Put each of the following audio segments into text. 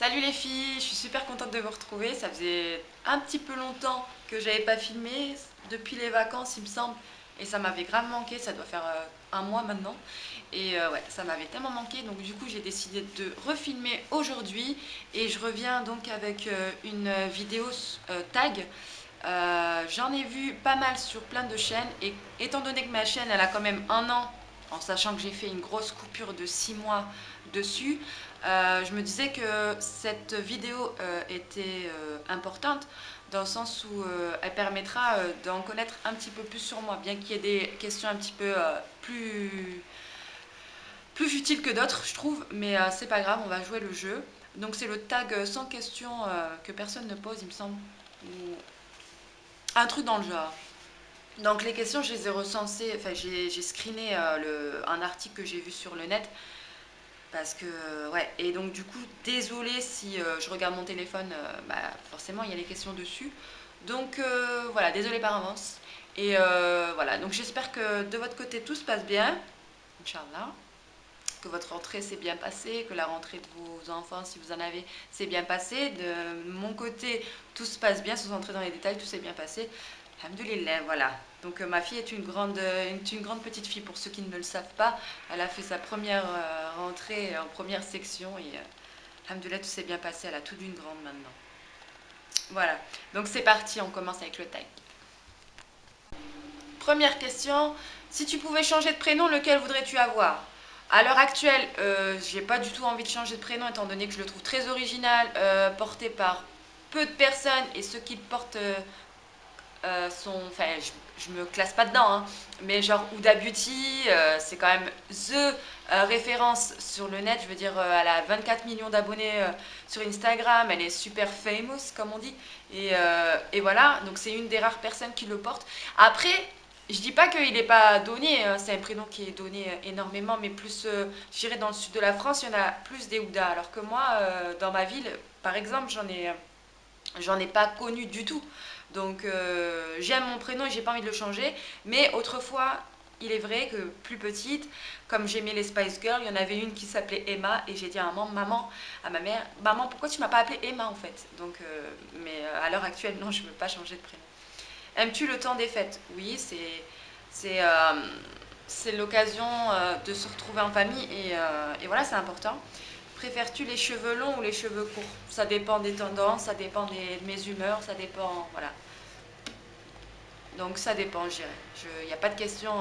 Salut les filles, je suis super contente de vous retrouver. Ça faisait un petit peu longtemps que j'avais pas filmé, depuis les vacances il me semble, et ça m'avait grave manqué, ça doit faire un mois maintenant. Et ouais, ça m'avait tellement manqué, donc du coup j'ai décidé de refilmer aujourd'hui et je reviens donc avec une vidéo tag. J'en ai vu pas mal sur plein de chaînes et étant donné que ma chaîne elle a quand même un an, en sachant que j'ai fait une grosse coupure de 6 mois dessus, je me disais que cette vidéo était importante dans le sens où elle permettra d'en connaître un petit peu plus sur moi, bien qu'il y ait des questions un petit peu plus futiles que d'autres, je trouve, mais c'est pas grave, on va jouer le jeu. Donc c'est le tag sans question que personne ne pose, il me semble, ou un truc dans le genre. Donc les questions, je les ai recensées, enfin j'ai screené un article que j'ai vu sur le net. Parce que, ouais, et donc du coup, désolée si je regarde mon téléphone, bah, forcément il y a les questions dessus. Donc voilà, désolée par avance. Et voilà, donc j'espère que de votre côté tout se passe bien, Inch'Allah. Que votre rentrée s'est bien passée, que la rentrée de vos enfants, si vous en avez, s'est bien passée. De mon côté, tout se passe bien, sans entrer dans les détails, tout s'est bien passé. Alhamdoulilah, voilà. Donc ma fille est une grande petite fille, pour ceux qui ne le savent pas. Elle a fait sa première rentrée en première section et alhamdoulilah, tout s'est bien passé. Elle a tout d'une grande maintenant. Voilà, donc c'est parti, on commence avec le tag. Première question, si tu pouvais changer de prénom, lequel voudrais-tu avoir? À l'heure actuelle, j'ai pas du tout envie de changer de prénom étant donné que je le trouve très original, porté par peu de personnes et ceux qui le portent sont. Enfin, je me classe pas dedans, hein, mais genre Huda Beauty, c'est quand même the référence sur le net. Je veux dire, elle a 24 millions d'abonnés sur Instagram, elle est super famous, comme on dit. Et voilà, donc c'est une des rares personnes qui le porte. Après, je dis pas qu'il n'est pas donné, hein, c'est un prénom qui est donné énormément, mais plus, je dirais, dans le sud de la France, il y en a plus des Ouda. Alors que moi, dans ma ville, par exemple, j'en ai pas connu du tout. Donc j'aime mon prénom et j'ai pas envie de le changer. Mais autrefois, il est vrai que plus petite, comme j'aimais les Spice Girls, il y en avait une qui s'appelait Emma et j'ai dit à à ma mère, maman, pourquoi tu m'as pas appelée Emma en fait? Donc, mais à l'heure actuelle, non, je ne veux pas changer de prénom. Aimes-tu le temps des fêtes? Oui, c'est c'est l'occasion de se retrouver en famille et voilà, c'est important. Préfères-tu les cheveux longs ou les cheveux courts? Ça dépend des tendances, ça dépend de mes humeurs, ça dépend. Voilà. Donc ça dépend, je dirais. Il n'y a pas de question.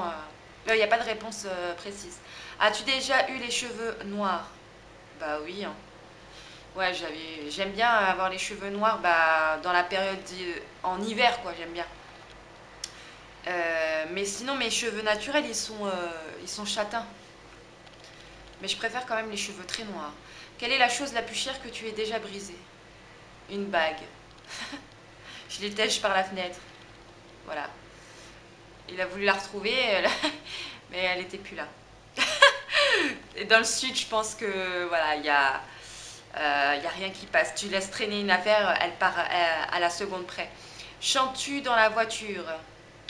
Il n'y a pas de réponse précise. As-tu déjà eu les cheveux noirs? Bah oui, hein. Ouais, j'aime bien avoir les cheveux noirs bah, dans la période en hiver, quoi, j'aime bien. Mais sinon, mes cheveux naturels, ils sont châtains. Mais je préfère quand même les cheveux très noirs. Quelle est la chose la plus chère que tu aies déjà brisée? Une bague. Je l'étèche par la fenêtre. Voilà. Il a voulu la retrouver, mais elle n'était plus là. Et dans le sud, je pense que voilà, y a rien qui passe. Tu laisses traîner une affaire, elle part à la seconde près. Chantes-tu dans la voiture?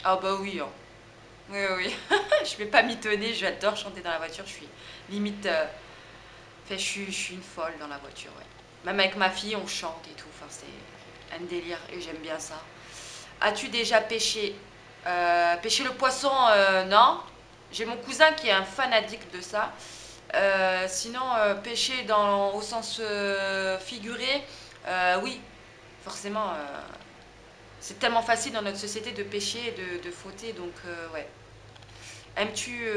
Ah bah oui, hein. Oui, oui, oui. Je vais pas m'étonner, j'adore chanter dans la voiture. Je suis limite. Enfin, je suis une folle dans la voiture, ouais. Même avec ma fille, on chante et tout. Enfin, c'est un délire et j'aime bien ça. As-tu déjà pêché? Pêcher le poisson, non. J'ai mon cousin qui est un fanatique de ça. Sinon, pêcher au sens figuré, oui, forcément. C'est tellement facile dans notre société de pêcher et de fauter, donc ouais. Aimes-tu.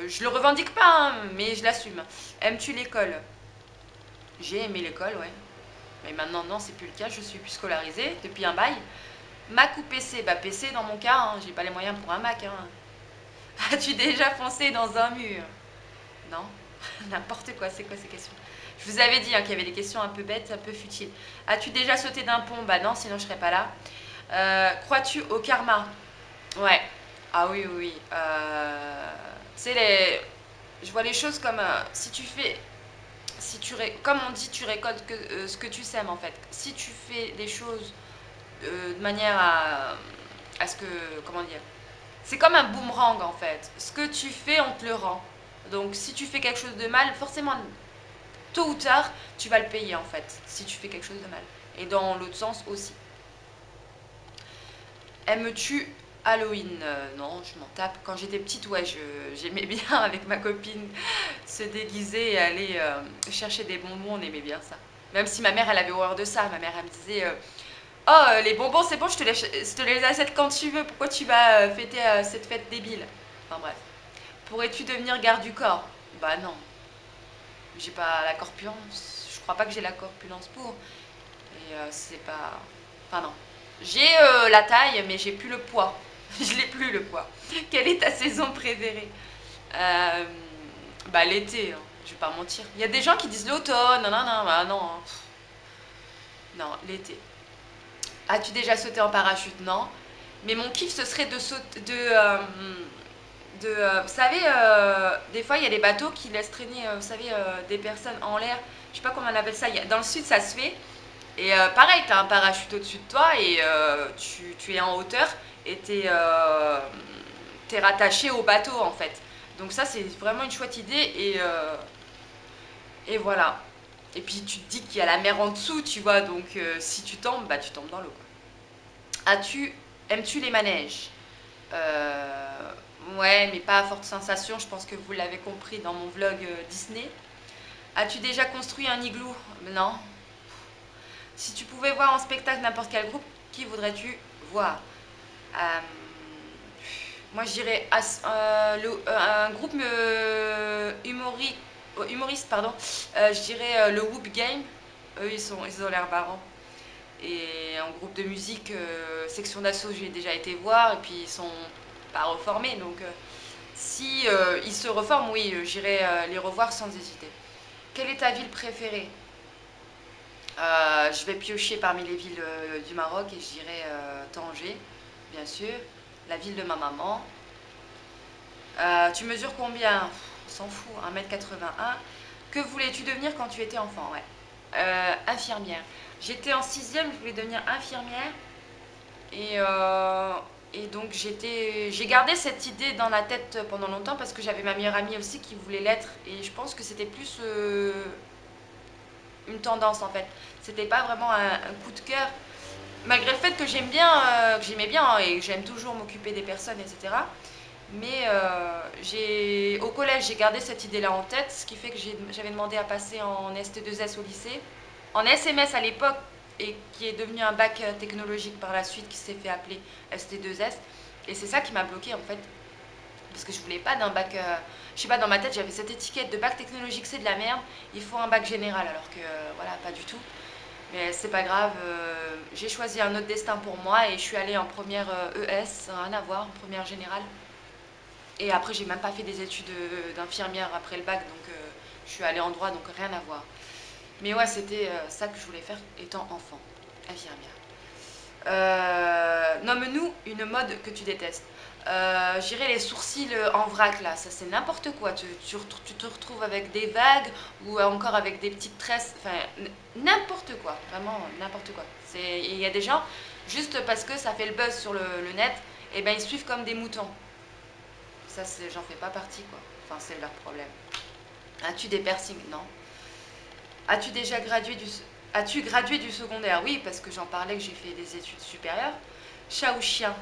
Je le revendique pas, hein, mais je l'assume. Aimes-tu l'école? J'ai aimé l'école, ouais. Mais maintenant, non, c'est plus le cas. Je suis plus scolarisée depuis un bail. Mac ou PC? Bah, PC dans mon cas, hein, j'ai pas les moyens pour un Mac. Hein. As-tu déjà foncé dans un mur? Non. N'importe quoi, c'est quoi ces questions? Je vous avais dit hein, qu'il y avait des questions un peu bêtes, un peu futiles. As-tu déjà sauté d'un pont? Bah non, sinon je serais pas là. Crois-tu au karma? Ouais. Ah oui, oui, oui. Tu sais, je vois les choses comme si tu fais. Comme on dit, tu récoltes ce que tu sèmes en fait. Si tu fais des choses de manière à ce que. Comment dire? C'est comme un boomerang en fait. Ce que tu fais, on te le rend. Donc si tu fais quelque chose de mal, forcément, tôt ou tard, tu vas le payer en fait, si tu fais quelque chose de mal. Et dans l'autre sens aussi. Aimes-tu Halloween? Non, je m'en tape. Quand j'étais petite, ouais, j'aimais bien avec ma copine se déguiser et aller chercher des bonbons, on aimait bien ça. Même si ma mère, elle avait horreur de ça. Ma mère, elle me disait oh, les bonbons, c'est bon, je te les achète quand tu veux. Pourquoi tu vas fêter cette fête débile? Enfin bref. Pourrais-tu devenir garde du corps? Bah non. J'ai pas la corpulence. Je crois pas que j'ai la corpulence pour. Et c'est pas... Enfin non. J'ai la taille, mais j'ai plus le poids. Je l'ai plus le poids. Quelle est ta saison préférée? Euh, Bah l'été, hein. Je vais pas mentir. Il y a des gens qui disent l'automne. Non, non, non, bah non. Hein. Non, l'été. As-tu déjà sauté en parachute? Non. Mais mon kiff, ce serait de sauter... vous savez, des fois, il y a des bateaux qui laissent traîner, vous savez, des personnes en l'air. Je sais pas comment on appelle ça. Dans le sud, ça se fait. Et pareil, tu as un parachute au-dessus de toi et tu es en hauteur et t'es rattaché au bateau en fait. Donc ça, c'est vraiment une chouette idée et voilà. Et puis tu te dis qu'il y a la mer en dessous, tu vois, donc si tu tombes, bah tu tombes dans l'eau. Aimes-tu les manèges? Ouais, mais pas à forte sensation, je pense que vous l'avez compris dans mon vlog Disney. As-tu déjà construit un igloo? Non. Si tu pouvais voir en spectacle n'importe quel groupe, qui voudrais-tu voir? Euh, Moi, je dirais un groupe humoriste, pardon. Je dirais le Whoop Game. Eux, ils ont l'air marrants. Et en groupe de musique, section d'assaut, j'ai déjà été voir. Et puis, ils sont pas reformés. Donc, si ils se reforment, oui, j'irai les revoir sans hésiter. Quelle est ta ville préférée? Je vais piocher parmi les villes du Maroc et je dirais Tanger, bien sûr, la ville de ma maman. Tu mesures combien? On s'en fout, 1,81 m. Que voulais-tu devenir quand tu étais enfant? Ouais. Infirmière. J'étais en sixième, je voulais devenir infirmière. Et, euh, et donc j'ai gardé cette idée dans la tête pendant longtemps parce que j'avais ma meilleure amie aussi qui voulait l'être. Et je pense que c'était plus une tendance en fait. C'était pas vraiment un coup de cœur. Malgré le fait que j'aimais bien hein, et que j'aime toujours m'occuper des personnes, etc. Mais au collège, j'ai gardé cette idée-là en tête, ce qui fait que j'avais demandé à passer en ST2S au lycée, en SMS à l'époque, et qui est devenu un bac technologique par la suite, qui s'est fait appeler ST2S. Et c'est ça qui m'a bloquée en fait, parce que je voulais pas d'un bac, je sais pas, dans ma tête j'avais cette étiquette de bac technologique, c'est de la merde, il faut un bac général, alors que voilà, pas du tout. Mais c'est pas grave, j'ai choisi un autre destin pour moi et je suis allée en première ES, rien à voir, en première générale. Et après, j'ai même pas fait des études d'infirmière après le bac, donc je suis allée en droit, donc rien à voir. Mais ouais, c'était ça que je voulais faire étant enfant, infirmière. Nomme-nous une mode que tu détestes. J'irais les sourcils en vrac là, ça c'est n'importe quoi. Tu te retrouves avec des vagues ou encore avec des petites tresses, enfin n'importe quoi, vraiment n'importe quoi. Il y a des gens, juste parce que ça fait le buzz sur le net, et ben ils suivent comme des moutons. Ça, j'en fais pas partie, quoi. Enfin, c'est leur problème. As-tu des piercings? Non. As-tu déjà gradué du... As-tu gradué du secondaire? Oui, parce que j'en parlais, que j'ai fait des études supérieures. Chat ou chien?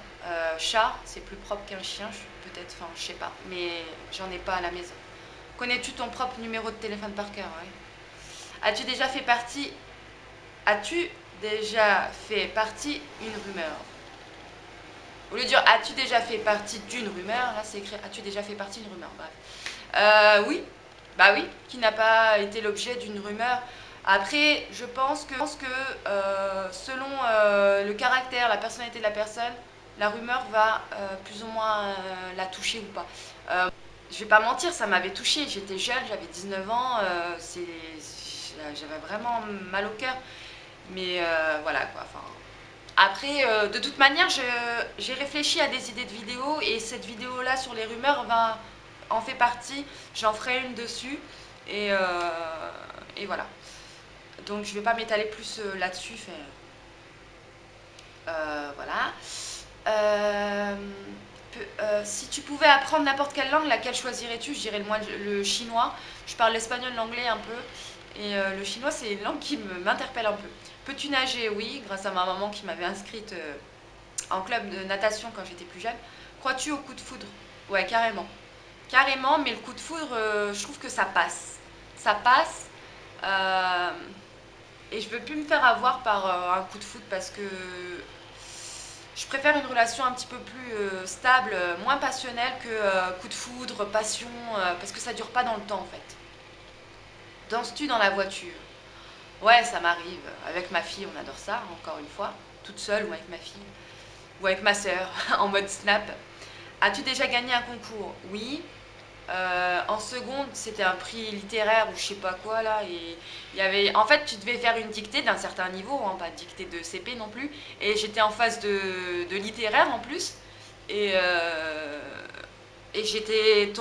Chat, c'est plus propre qu'un chien, peut-être, enfin, je sais pas. Mais j'en ai pas à la maison. Connais-tu ton propre numéro de téléphone par cœur? Oui. As-tu déjà fait partie... As-tu déjà fait partie une rumeur? Au lieu de dire as-tu déjà fait partie d'une rumeur, là c'est écrit as-tu déjà fait partie d'une rumeur. Bref. Oui, bah oui, qui n'a pas été l'objet d'une rumeur. Après, je pense que selon le caractère, la personnalité de la personne, la rumeur va plus ou moins la toucher ou pas. Je vais pas mentir, ça m'avait touchée. J'étais jeune, j'avais 19 ans, j'avais vraiment mal au cœur. Mais voilà quoi. Enfin, après, de toute manière, j'ai réfléchi à des idées de vidéos et cette vidéo-là sur les rumeurs en fait partie. J'en ferai une dessus et, voilà. Donc je vais pas m'étaler plus là-dessus. Voilà. Si tu pouvais apprendre n'importe quelle langue, laquelle choisirais-tu? Je dirais le chinois. Je parle l'espagnol, l'anglais un peu. Et le chinois, c'est une langue qui m'interpelle un peu. Peux-tu nager? Oui, grâce à ma maman qui m'avait inscrite en club de natation quand j'étais plus jeune. Crois-tu au coup de foudre? Ouais, carrément. Carrément, mais le coup de foudre, je trouve que ça passe. Ça passe. euh, et je veux plus me faire avoir par un coup de foudre parce que je préfère une relation un petit peu plus stable, moins passionnelle que coup de foudre, passion, parce que ça dure pas dans le temps en fait. Danses-tu dans la voiture? Ouais, ça m'arrive. Avec ma fille, on adore ça, encore une fois. Toute seule ou avec ma fille. Ou avec ma sœur, en mode snap. As-tu déjà gagné un concours? Oui. En seconde, c'était un prix littéraire ou je sais pas quoi là. Et il y avait... En fait, tu devais faire une dictée d'un certain niveau, hein, pas dictée de CP non plus. Et j'étais en phase de littéraire en plus. Et, j'étais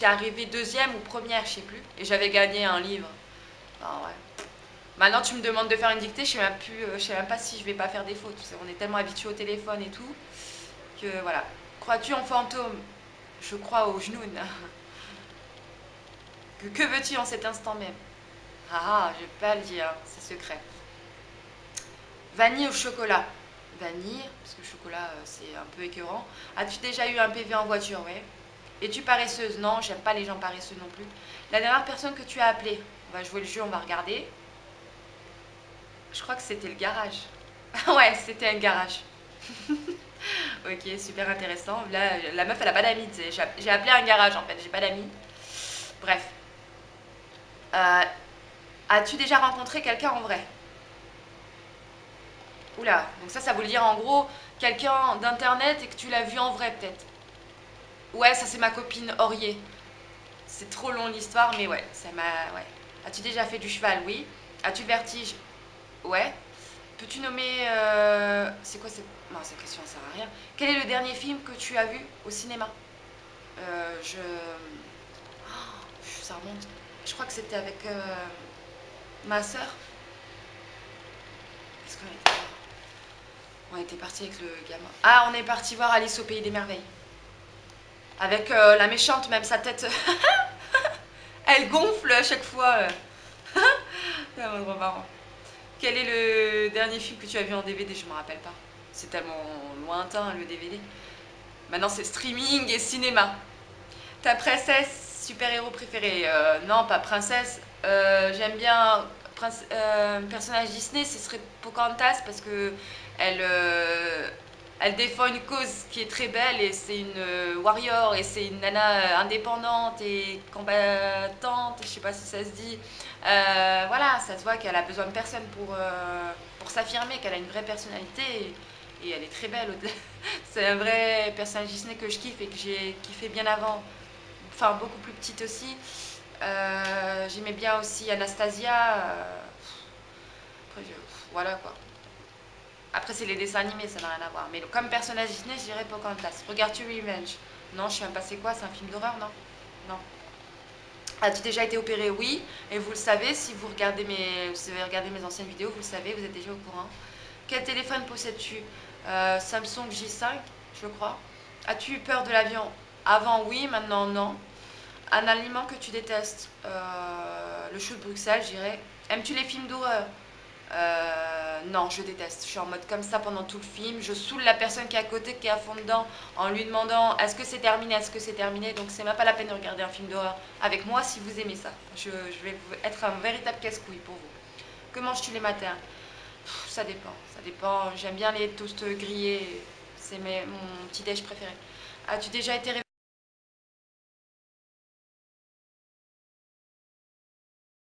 arrivée deuxième ou première, je sais plus. Et j'avais gagné un livre. Ah ouais. Maintenant, tu me demandes de faire une dictée, je sais même pas si je vais pas faire des fautes. On est tellement habitué au téléphone et tout que voilà. Crois-tu en fantôme? Je crois au genou. Que veux-tu en cet instant même? Ah, je vais pas le dire, c'est secret. Vanille au chocolat? Vanille, parce que le chocolat c'est un peu écœurant. As-tu déjà eu un PV en voiture? Ouais. Es-tu paresseuse? Non, j'aime pas les gens paresseux non plus. La dernière personne que tu as appelée? On va jouer le jeu, on va regarder. Je crois que c'était le garage. Ouais, c'était un garage. Ok, super intéressant. Là, la meuf, elle a pas d'amis. J'ai appelé un garage en fait, j'ai pas d'amis. Bref. Euh, As-tu déjà rencontré quelqu'un en vrai? Oula, donc ça veut dire en gros quelqu'un d'internet et que tu l'as vu en vrai peut-être. Ouais, ça c'est ma copine Aurier. C'est trop long l'histoire, mais ouais, ça m'a. Ouais. As-tu déjà fait du cheval? Oui. As-tu le vertige? Ouais. Peux-tu nommer. C'est quoi cette. Non, cette question, ça sert à rien. Quel est le dernier film que tu as vu au cinéma? Je. Ça remonte. Je crois que c'était avec ma soeur. Qu'est-ce qu'on était voir? On était parti avec le gamin. Ah, on est parti voir Alice au pays des merveilles. Avec la méchante, même sa tête. Elle gonfle à chaque fois. C'est vraiment trop marrant. Quel est le dernier film que tu as vu en DVD? Je me rappelle pas. C'est tellement lointain le DVD. Maintenant c'est streaming et cinéma. Ta princesse super-héros préférée? Non, pas princesse. J'aime bien personnage Disney, ce serait Pocahontas parce que elle, elle défend une cause qui est très belle et c'est une warrior et c'est une nana indépendante et combattante, je sais pas si ça se dit. Voilà, ça se voit qu'elle a besoin de personne pour s'affirmer, qu'elle a une vraie personnalité et elle est très belle. C'est un vrai personnage Disney que je kiffe et que j'ai kiffé bien avant. Enfin, beaucoup plus petite aussi. J'aimais bien aussi Anastasia. Après, voilà quoi. Après, c'est les dessins animés, ça n'a rien à voir. Mais comme personnage Disney, je dirais Pocahontas. Regarde-tu Revenge? Non, je sais même pas c'est quoi, c'est un film d'horreur, non? Non. As-tu déjà été opéré? Oui. Et vous le savez, si vous avez regardé mes anciennes vidéos, vous le savez, vous êtes déjà au courant. Quel téléphone possèdes-tu? Samsung J5, je crois. As-tu eu peur de l'avion? Avant, oui, maintenant, non. Un aliment que tu détestes? Le chou de Bruxelles, je dirais. Aimes-tu les films d'horreur? Non, je déteste. Je suis en mode comme ça pendant tout le film. Je saoule la personne qui est à côté, qui est à fond dedans, en lui demandant est-ce que c'est terminé, est-ce que c'est terminé. Donc c'est même pas la peine de regarder un film d'horreur avec moi si vous aimez ça. Je vais être un véritable casse-couille pour vous. Que manges-tu les matins? Ça dépend, ça dépend. J'aime bien les toasts grillés. C'est mon petit déj préféré. As-tu déjà été